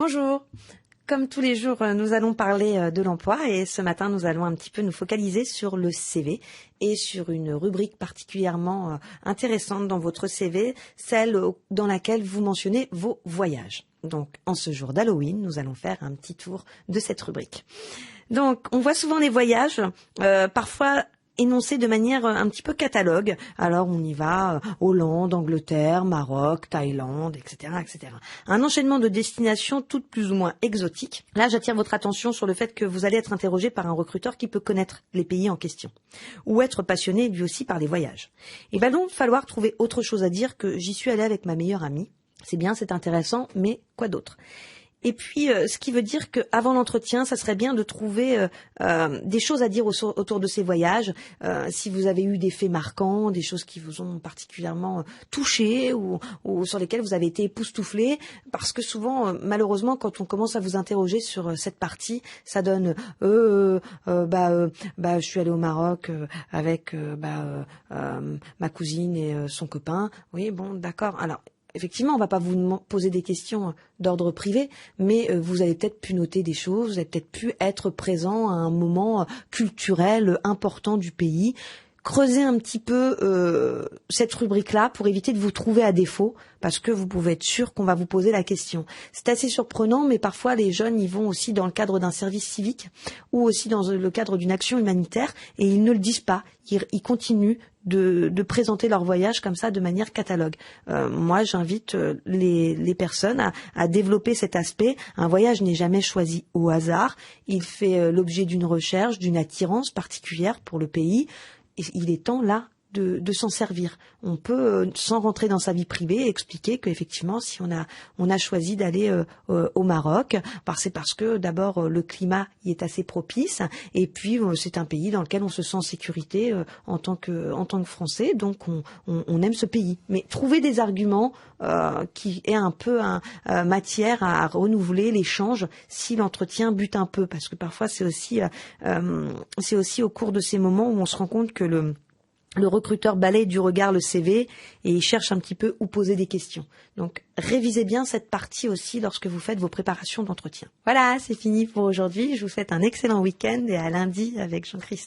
Bonjour. Comme tous les jours, nous allons parler de l'emploi et ce matin, nous allons un petit peu nous focaliser sur le CV et sur une rubrique particulièrement intéressante dans votre CV, celle dans laquelle vous mentionnez vos voyages. Donc, en ce jour d'Halloween, nous allons faire un petit tour de cette rubrique. Donc, on voit souvent les voyages, parfois énoncé de manière un petit peu catalogue. Alors on y va, Hollande, Angleterre, Maroc, Thaïlande, etc., etc. Un enchaînement de destinations toutes plus ou moins exotiques. Là, j'attire votre attention sur le fait que vous allez être interrogé par un recruteur qui peut connaître les pays en question ou être passionné lui aussi par les voyages. Il va donc falloir trouver autre chose à dire que j'y suis allé avec ma meilleure amie. C'est bien, c'est intéressant, mais quoi d'autre ? Et puis, ce qui veut dire qu'avant l'entretien, ça serait bien de trouver des choses à dire autour de ces voyages. Si vous avez eu des faits marquants, des choses qui vous ont particulièrement touché ou sur lesquelles vous avez été époustouflé, parce que souvent, malheureusement, quand on commence à vous interroger sur cette partie, ça donne je suis allée au Maroc avec ma cousine et son copain. Oui, bon, d'accord. Alors, effectivement, on va pas vous poser des questions d'ordre privé, mais vous avez peut-être pu noter des choses, vous avez peut-être pu être présent à un moment culturel important du pays. Creusez un petit peu cette rubrique-là pour éviter de vous trouver à défaut, parce que vous pouvez être sûr qu'on va vous poser la question. C'est assez surprenant, mais parfois les jeunes y vont aussi dans le cadre d'un service civique ou aussi dans le cadre d'une action humanitaire et ils ne le disent pas. Ils continuent de présenter leur voyage comme ça de manière catalogue. Moi, j'invite les personnes à développer cet aspect. Un voyage n'est jamais choisi au hasard. Il fait l'objet d'une recherche, d'une attirance particulière pour le pays. Et il est temps là de s'en servir. On peut, sans rentrer dans sa vie privée, expliquer qu'effectivement, si on a choisi d'aller au Maroc, c'est parce que d'abord le climat y est assez propice, et puis c'est un pays dans lequel on se sent en sécurité en tant que Français, donc on aime ce pays. Mais trouver des arguments qui aient un peu matière à renouveler l'échange si l'entretien bute un peu, parce que parfois c'est aussi au cours de ces moments où on se rend compte que le recruteur balaye du regard le CV et il cherche un petit peu où poser des questions. Donc, révisez bien cette partie aussi lorsque vous faites vos préparations d'entretien. Voilà, c'est fini pour aujourd'hui. Je vous souhaite un excellent week-end et à lundi avec Jean-Christophe.